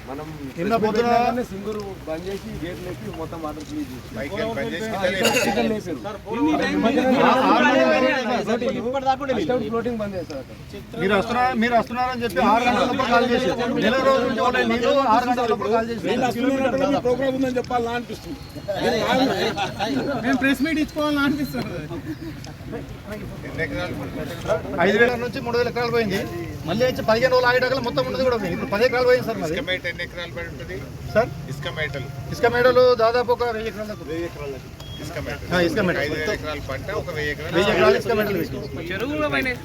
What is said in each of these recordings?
మనం నిన్న పొద్దున సింగూరు బంద్ చేసి గేట్ లేపి మొత్తం వాటర్ క్లీన్ చేసి ఫ్లోటింగ్ బంద్ చేస్తారు. మీరు వస్తున్నారని చెప్పి 6 గంటల కాల్ చేసి నెల రోజుల నుంచి 6 గంటల కాల్ చేసి ప్రోగ్రామ్ ఉందని చెప్పాలని అనిపిస్తుంది. మేము ప్రెస్ మీట్ ఇచ్చుకోవాలని అనిపిస్తుంది. 5,000 నుంచి 3,000 ఎకరాలు పోయింది. మళ్ళీ వచ్చి 15 రోజులు ఆగేటప్పుడు మొత్తం ఉన్నది కూడా పోయింది. ఇప్పుడు 10 ఎకరాలు పోయింది సార్. మరి ఎన్ని ఎకరాలు పడి ఉంటుంది సార్? ఇసుక మేడలు దాదాపు ఒక 1000 ఎకరాలకు. ఇసుక మేటలు 5,000 ఎకరాల పంట, ఒక 1000 ఎకరాలు ఇసుక మేడలు చెరువులు పోయినాయి.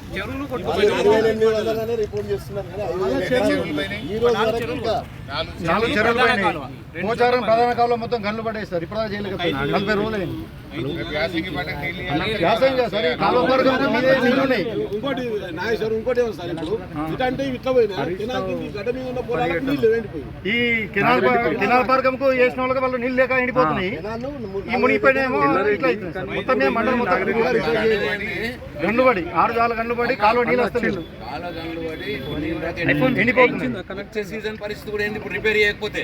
రిపోర్ట్ చేస్తున్నారు. 4 చెరువులు పోయినాయి. పోచారం ప్రధాన కాలంలో మొత్తం గన్లు పడేస్తారు. ఇప్పుడు చేయలేకపోయినా 40 రోజులు అయింది. ఇంకోటి నాగేశ్వరం ఇంకోటి సార్, ఇప్పుడు ఇటంటే ఇట్లా పోయినా గడ్డ మీద ఉన్న పొలాలకు నీళ్లు ఎండిపోయి ఈ కెనాల్ మార్గంకు వేసిన వాళ్ళకి వాళ్ళు నీళ్ళు లేక ఎండిపోతున్నాయి. ఈ మునిగిపోయినేమో ఇట్లా మొత్తం మండలం మొత్తం గన్లు పడి 6 జాల గన్లు పడి కాలువ నీళ్ళు వస్తున్నాయి. ఎండిపోతుంది. కనెక్ట్ చేసే సీజన్ పరిస్థితి కూడా ఏంది. ఇప్పుడు రిపేర్ చేయకపోతే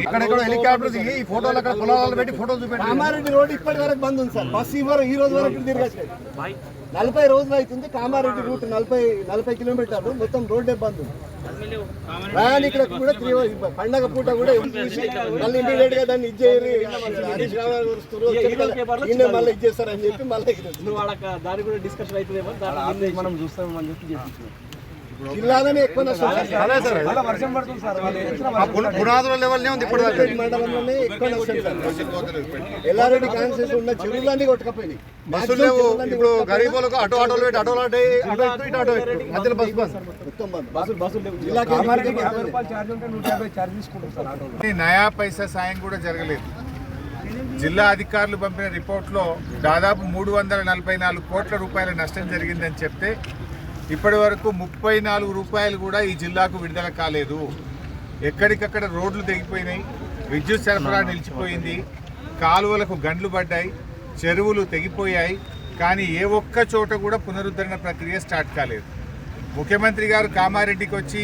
ఇక్కడ హెలికాప్టర్ ఈ ఫోటోలు అక్కడ పొలాలు పెట్టి ఫోటోలు చూపెట్టి కామారెడ్డి రోడ్ ఇప్పటి వరకు బంద్ ఉంది సార్. బస్సు ఈ రోజు వరకు తిరగట్లేదు. 40 రోజులు అవుతుంది. కామారెడ్డి రూట్ 40 కిలోమీటర్లు మొత్తం రోడ్డే బంద్ ఉంది. ఇక్కడ కూడా పండగ పూట కూడా మళ్ళీ ఇమీడియట్ గా దాన్ని ఇచ్చేయాలి. హరీష్ రావు మళ్ళీ ఇచ్చేస్తారని చెప్పి మళ్ళీ దాని కూడా డిస్కషన్ అవుతుందేమో మనం చూస్తామని చెప్పి జిల్లాలోనే ఎక్కువ వర్షం పడుతుంది సార్. పునాదుల లెవెల్నే ఉంది. ఇప్పుడు మండలంలోనే ఎక్కువ నష్టం సార్. ఎల్లారెడ్డి కాన్స్టిట్యూన్సీ ఉన్న చెరువులన్నీ కొట్టుకపోయినాయి. బస్సులు లేవు. ఇప్పుడు గరీబులకు ఆటోలు పెట్టి ఆటోలు అటు ఇటు మధ్యలో బస్సు బస్సులు నయా పైసా సాయం కూడా జరగలేదు. జిల్లా అధికారులు పంపిన రిపోర్ట్లో దాదాపు 344 కోట్ల రూపాయల నష్టం జరిగిందని చెప్తే ఇప్పటి వరకు 34 రూపాయలు కూడా ఈ జిల్లాకు విడుదల కాలేదు. ఎక్కడికక్కడ రోడ్లు తెగిపోయినాయి, విద్యుత్ సరఫరా నిలిచిపోయింది, కాలువలకు గండ్లు పడ్డాయి, చెరువులు తెగిపోయాయి. కానీ ఏ ఒక్క చోట కూడా పునరుద్ధరణ ప్రక్రియ స్టార్ట్ కాలేదు. ముఖ్యమంత్రి గారు కామారెడ్డికి వచ్చి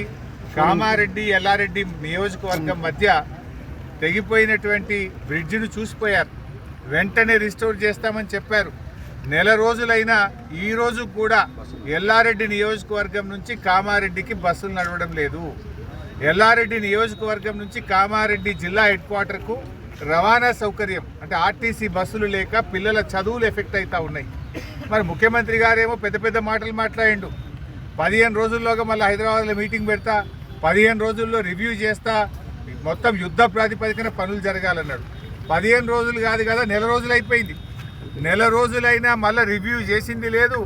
కామారెడ్డి ఎల్లారెడ్డి నియోజకవర్గం మధ్య తెగిపోయినటువంటి బ్రిడ్జిను చూసిపోయారు. వెంటనే రిస్టోర్ చేస్తామని చెప్పారు. నెల రోజులైనా ఈ రోజు కూడా ఎల్లారెడ్డి నియోజకవర్గం నుంచి కామారెడ్డికి బస్సులు నడవడం లేదు. ఎల్లారెడ్డి నియోజకవర్గం నుంచి కామారెడ్డి జిల్లా హెడ్ క్వార్టర్కు రవాణా సౌకర్యం అంటే ఆర్టీసీ బస్సులు లేక పిల్లల చదువులు ఎఫెక్ట్ అవుతూ ఉన్నాయి. మరి ముఖ్యమంత్రి గారేమో పెద్ద పెద్ద మాటలు మాట్లాడిండు. 15 రోజుల్లోగా మళ్ళీ హైదరాబాద్లో మీటింగ్ పెడతా, 15 రోజుల్లో రివ్యూ చేస్తా, మొత్తం యుద్ధ ప్రాతిపదికన పనులు జరగాలన్నాడు. 15 రోజులు కాదు కదా, నెల రోజులు అయిపోయింది. నెల రోజులైనా మళ్ళీ రివ్యూ చేసింది లేదు.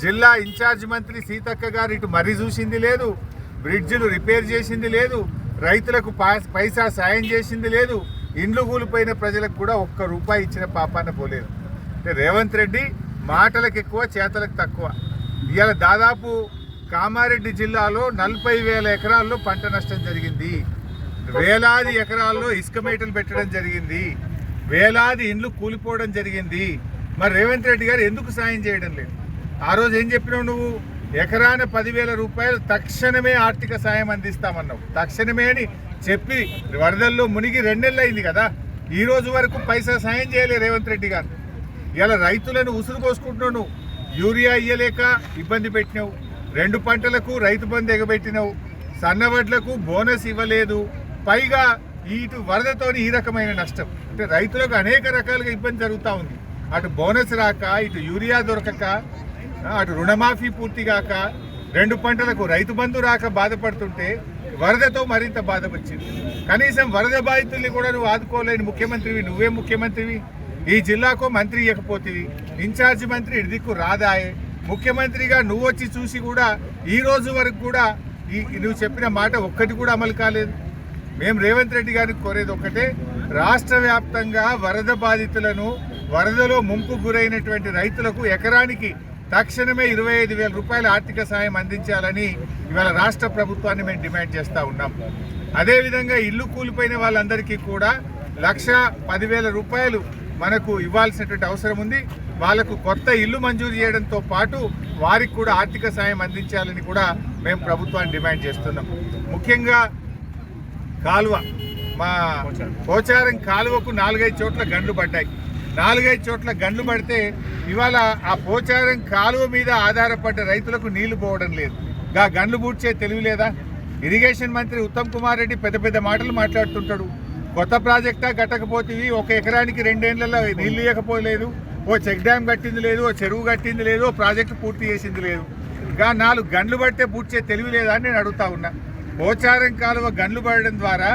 జిల్లా ఇన్ఛార్జ్ మంత్రి సీతక్క గారు ఇటు మరీ చూసింది లేదు, బ్రిడ్జిలు రిపేర్ చేసింది లేదు, రైతులకు పైసా సాయం చేసింది లేదు, ఇండ్లు కూలిపోయిన ప్రజలకు కూడా ఒక్క రూపాయి ఇచ్చిన పాపాన పోలేదు. అంటే రేవంత్ రెడ్డి మాటలకు ఎక్కువ, చేతలకు తక్కువ. ఇవాళ దాదాపు కామారెడ్డి జిల్లాలో 40,000 ఎకరాల్లో పంట నష్టం జరిగింది. వేలాది ఎకరాల్లో ఇసుక మేటలు పెట్టడం జరిగింది. వేలాది ఇండ్లు కూలిపోవడం జరిగింది. మరి రేవంత్ రెడ్డి గారు ఎందుకు సాయం చేయడం లేదు? ఆ రోజు ఏం చెప్పినావు నువ్వు? ఎకరాన 10,000 రూపాయలు తక్షణమే ఆర్థిక సాయం అందిస్తామన్నావు. తక్షణమే అని చెప్పి వరదల్లో మునిగి 2 నెలలు అయింది కదా, ఈ రోజు వరకు పైసా సాయం చేయలే రేవంత్ రెడ్డి గారు. ఇలా రైతులను ఉసురు పోసుకుంటున్నావు. నువ్వు యూరియా ఇయ్యలేక ఇబ్బంది పెట్టినావు, 2 పంటలకు రైతు బంధు ఎగబెట్టినావు, సన్నవడ్లకు బోనస్ ఇవ్వలేదు, పైగా ఇటు వరదతోని ఈ రకమైన నష్టం. అంటే రైతులకు అనేక రకాలుగా ఇబ్బంది జరుగుతూ ఉంది. అటు బోనస్ రాక, ఇటు యూరియా దొరకక, అటు రుణమాఫీ పూర్తి కాక, 2 పంటలకు రైతు బంధు రాక బాధపడుతుంటే వరదతో మరింత బాధ వచ్చింది. కనీసం వరద బాధితుల్ని కూడా నువ్వు ఆదుకోలేని ముఖ్యమంత్రివి. నువ్వే ముఖ్యమంత్రివి. ఈ జిల్లాకు మంత్రి ఇవ్వకపోతేవి, ఇన్ఛార్జ్ మంత్రి ఇదికు రాదాయే. ముఖ్యమంత్రిగా నువ్వు వచ్చి చూసి కూడా ఈ రోజు వరకు కూడా నువ్వు చెప్పిన మాట ఒక్కటి కూడా అమలు కాలేదు. మేము రేవంత్ రెడ్డి గారికి కోరేది ఒక్కటే, రాష్ట్ర వ్యాప్తంగా వరద బాధితులను, వరదలో ముంపు గురైనటువంటి రైతులకు ఎకరానికి తక్షణమే 25,000 రూపాయల ఆర్థిక సాయం అందించాలని ఇవాళ రాష్ట్ర ప్రభుత్వాన్ని మేము డిమాండ్ చేస్తూ ఉన్నాం. అదేవిధంగా ఇల్లు కూలిపోయిన వాళ్ళందరికీ కూడా 1,10,000 రూపాయలు మనకు ఇవ్వాల్సినటువంటి అవసరం ఉంది. వాళ్ళకు కొత్త ఇల్లు మంజూరు చేయడంతో పాటు వారికి కూడా ఆర్థిక సాయం అందించాలని కూడా మేము ప్రభుత్వాన్ని డిమాండ్ చేస్తున్నాం. ముఖ్యంగా కాలువ, మా పోచారం కాలువకు 4-5 చోట్ల గండ్లు పడ్డాయి. 4-5 చోట్ల గండ్లు పడితే ఇవాళ ఆ పోచారం కాలువ మీద ఆధారపడ్డ రైతులకు నీళ్లు పోవడం లేదు. గండ్లు పూడ్చే తెలివి లేదా? ఇరిగేషన్ మంత్రి ఉత్తమ్ కుమార్ రెడ్డి పెద్ద పెద్ద మాటలు మాట్లాడుతుంటాడు. కొత్త ప్రాజెక్టా కట్టకపోతేవి, 1 ఎకరానికి 2 ఏళ్లలో నీళ్లు ఇవ్వకపోలేదు, ఓ చెక్ డ్యామ్ కట్టింది లేదు, ఓ చెరువు కట్టింది లేదు, ఓ ప్రాజెక్టు పూర్తి చేసింది లేదు. 4 గండ్లు పడితే పూడ్చే తెలివి లేదా అని నేను అడుగుతా ఉన్నా. పోచారం కాలువ గండ్లు పడడం ద్వారా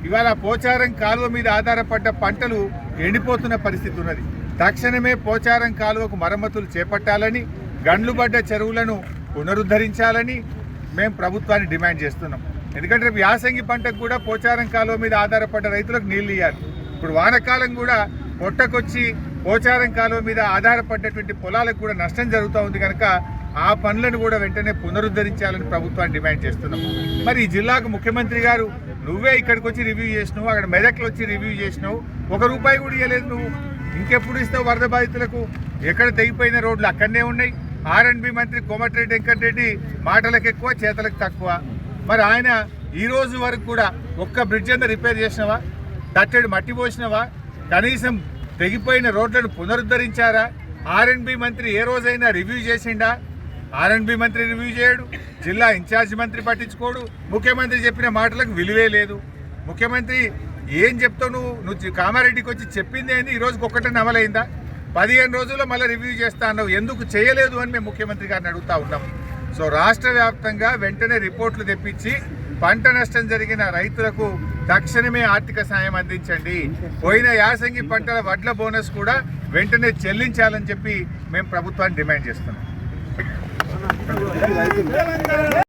ఇవాళ పోచారం కాలువ మీద ఆధారపడ్డ పంటలు ఎండిపోతున్న పరిస్థితి ఉన్నది. తక్షణమే పోచారం కాలువకు మరమ్మతులు చేపట్టాలని, గండ్లు పడ్డ చెరువులను పునరుద్ధరించాలని మేము ప్రభుత్వాన్ని డిమాండ్ చేస్తున్నాం. ఎందుకంటే రేపు యాసంగి పంటకు కూడా పోచారం కాలువ మీద ఆధారపడ్డ రైతులకు నీళ్లు ఇవ్వాలి. ఇప్పుడు వానకాలం కూడా పొట్టకొచ్చి పోచారం కాలువ మీద ఆధారపడ్డటువంటి పొలాలకు కూడా నష్టం జరుగుతూ ఉంది కనుక ఆ పనులను కూడా వెంటనే పునరుద్ధరించాలని ప్రభుత్వాన్ని డిమాండ్ చేస్తున్నాం. మరి ఈ జిల్లాకు ముఖ్యమంత్రి గారు నువ్వే ఇక్కడికి వచ్చి రివ్యూ చేసినావు, అక్కడ మెదక్లో వచ్చి రివ్యూ చేసినావు, 1 రూపాయి కూడా ఇవ్వలేదు నువ్వు. ఇంకెప్పుడు ఇస్తావు వరద బాధితులకు? ఎక్కడ తెగిపోయిన రోడ్లు అక్కడనే ఉన్నాయి. R&B మంత్రి కోమటిరెడ్డి వెంకటరెడ్డి మాటలకు ఎక్కువ, చేతలకు తక్కువ. మరి ఆయన ఈ రోజు వరకు కూడా ఒక్క బ్రిడ్జ్ అంతా రిపేర్ చేసినవా? తట్టెడు మట్టి పోసినవా? కనీసం తెగిపోయిన రోడ్లను పునరుద్ధరించారా? R&B మంత్రి ఏ రోజైనా రివ్యూ చేసిండా? R&B మంత్రి రివ్యూ చేయడు, జిల్లా ఇన్ఛార్జ్ మంత్రి పట్టించుకోడు, ముఖ్యమంత్రి చెప్పిన మాటలకు విలువే లేదు. ముఖ్యమంత్రి ఏం చెప్తావు నువ్వు కామారెడ్డికి వచ్చి చెప్పింది ఏంది? ఈ రోజుకి ఒక్కటే అమలైందా? 15 రోజుల్లో మళ్ళీ రివ్యూ చేస్తా అన్నావు, ఎందుకు చేయలేదు అని మేము ముఖ్యమంత్రి గారిని అడుగుతా ఉన్నాం. సో రాష్ట్ర వ్యాప్తంగా వెంటనే రిపోర్ట్లు తెప్పించి పంట నష్టం జరిగిన రైతులకు తక్షణమే ఆర్థిక సాయం అందించండి. పోయిన యాసంగి పంటల వడ్ల బోనస్ కూడా వెంటనే చెల్లించాలని చెప్పి మేము ప్రభుత్వాన్ని డిమాండ్ చేస్తున్నాం.